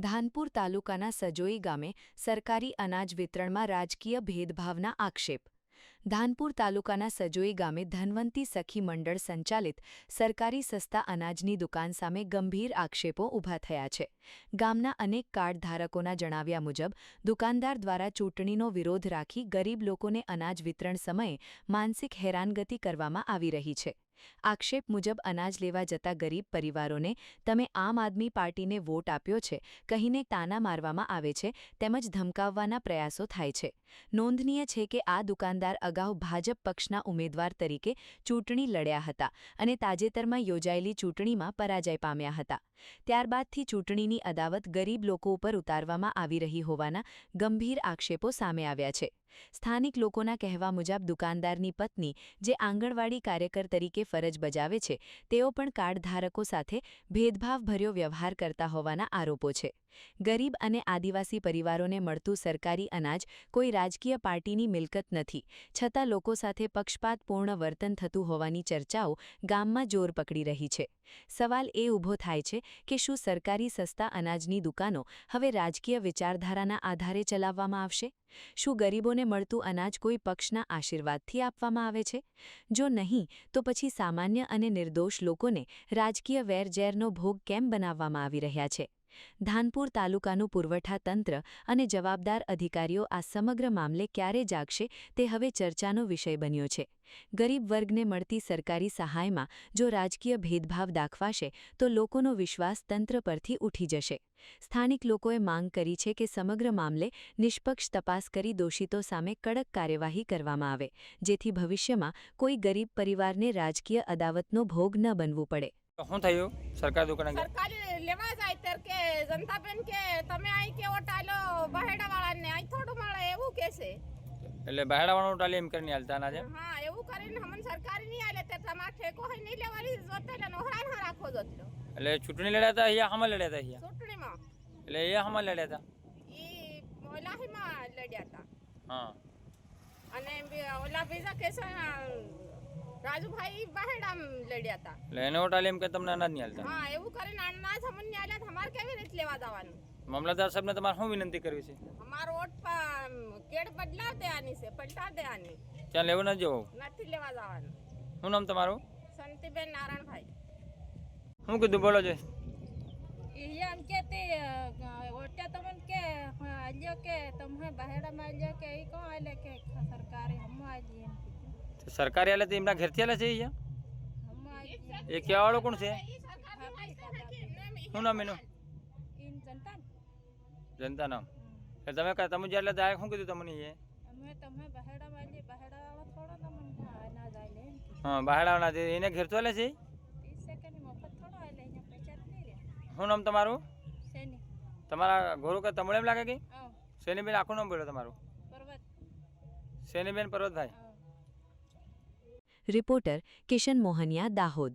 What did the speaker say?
ધાનપુર તાલુકાના સજોઈ ગામે સરકારી અનાજ વિતરણમાં રાજકીય ભેદભાવના આક્ષેપ. ધાનપુર તાલુકાના સજોઈ ગામે ધનવંતી સખી મંડળ સંચાલિત સરકારી સસ્તા અનાજની દુકાન સામે ગંભીર આક્ષેપો ઊભા થયા છે. ગામના અનેક કાર્ડધારકોના જણાવ્યા મુજબ દુકાનદાર દ્વારા ચૂંટણીનો વિરોધ રાખી ગરીબ લોકોને અનાજ વિતરણ સમયે માનસિક હેરાનગતિ કરવામાં આવી રહી છે. આક્ષેપ મુજબ અનાજ લેવા જતા ગરીબ પરિવારોને તમે આમ આદમી પાર્ટીને વોટ આપ્યો છે કહીને તાના મારવામાં આવે છે તેમજ ધમકાવવાના પ્રયાસો થાય છે. નોંધનીય છે કે આ દુકાનદાર અગાઉ ભાજપ પક્ષના ઉમેદવાર તરીકે ચૂંટણી લડ્યા હતા અને તાજેતરમાં યોજાયેલી ચૂંટણીમાં પરાજય પામ્યા હતા. ત્યારબાદથી ચૂંટણીની અદાવત ગરીબ લોકો ઉપર ઉતારવામાં આવી રહી હોવાના ગંભીર આક્ષેપો સામે આવ્યા છે. સ્થાનિક લોકોના કહેવા મુજબ દુકાનદારની પત્ની જે આંગણવાડી કાર્યકર તરીકે ફરજ બજાવે છે તેઓ પણ કાર્ડધારકો સાથે ભેદભાવભર્યો વ્યવહાર કરતા હોવાના આરોપો છે. ગરીબ અને આદિવાસી પરિવારોને મળતું સરકારી અનાજ કોઈ રાજકીય પાર્ટીની મિલકત નથી, છતાં લોકો સાથે પક્ષપાતપૂર્ણ વર્તન થતું હોવાની ચર્ચાઓ ગામમાં જોર પકડી રહી છે. સવાલ એ ઊભો થાય છે કે શું સરકારી સસ્તા અનાજની દુકાનો હવે રાજકીય વિચારધારાના આધારે ચલાવવામાં આવશે? શું ગરીબોને મળતું અનાજ કોઈ પક્ષના આશીર્વાદથી આપવામાં આવે છે? જો નહીં, તો પછી સામાન્ય અને નિર્દોષ લોકોને રાજકીય વેરઝેરનો ભોગ કેમ બનાવવામાં આવી રહ્યા છે? ધાનપુર તાલુકાનું પુરવઠા તંત્ર અને જવાબદાર અધિકારીઓ આ સમગ્ર મામલે ક્યારે જાગશે તે હવે ચર્ચાનો વિષય બન્યો છે. ગરીબ વર્ગને મળતી સરકારી સહાયમાં જો રાજકીય ભેદભાવ દાખવાશે તો લોકોનો વિશ્વાસ તંત્ર પરથી ઉઠી જશે. સ્થાનિક લોકોએ માંગ કરી છે કે સમગ્ર મામલે નિષ્પક્ષ તપાસ કરી દોષિતો સામે કડક કાર્યવાહી કરવામાં આવે, જેથી ભવિષ્યમાં કોઈ ગરીબ પરિવારને રાજકીય અદાવતનો ભોગ ન બનવું પડે. શું થયું? સરકાર દુકાન સરકારી લેવા જાય ત્યારે કે જનતાબેન કે તમે અહીં કે ઓટ આલો બહેડાવાળાને અહીં થોડું મળે એવું કે છે. એટલે બહેડાવાળાનું ટાલી એમ કરીને હાલતા ના છે. હા, એવું કરીને હમન સરકારી નહીં આલે તે તમાર ઠેકો હોય નહીં લેવાની જોતે એટલે નોહરાન હા રાખો જોતલો. એટલે ચૂંટણી લડ્યા હતા અહીંયા હમણાં લડ્યા હતા અહીંયા ચૂંટણીમાં એટલે અહીંયા હમણાં લડ્યા હતા. ઈ મોલાહીમાં લડ્યા હતા. હા, અને ઓલા બીજા કેસ રાજુભાઈ બહેડામ લડ્યા હતા. એટલે એને ટાલી એમ કે તમને અનાજ નહીં હાલતા. હા, એવું કરીને અનાજ હમન નહીં આલ્યા તમારે કેવી રીતે લેવા જવાનું? મામલતદાર સાહેબને તમારે શું વિનંતી કરવી છે? અમારો ઓટ કેડ બદલાવ દેવાની છે, પલટા દેવાની. ત્યાં લેવું ન જવું? નથી લેવા જવાનું. શું નામ તમારું? સંતીબેન નારાયણભાઈ. શું કીધું બોલો છે? એમ કે તે ઓટ્યા તમને કે આલ્યો કે તમે બહેડામાં આલ્યો કે એ કોણ આલે કે સરકારે હમ આલી એમ કીધું. સરકારી આલે તો એમના ઘેરથી આલે છે અહીંયા? હમ આલી એ કહેવાવાળો કોણ છે? શું નામ એનું? ઇન જનતા જનતા નામ. એટલે તમે જે એટલે ડાયરેક્ટ શું કીધું તમને? એ અમે તમે બહેડામાં આલી બહેડાવાળા થોડો તમને અનાજ આલે એમ કીધું. હા, બહાડાવાળા છે એને ઘેર તો આલે છે? 30 સેકન્ડ મફત થોડો આલે અહીંયા પૈસા નહીં રહ્યા. શું નામ તમારું? શેની તમારા ઘોરું કે તમળે એમ લાગે કે? હા શેનીબેન આખું નામ બોલો તમારું? પર્વત. શેનીબેન પર્વતભાઈ. રિપોર્ટર કિશન મોહનિયા, દાહોદ.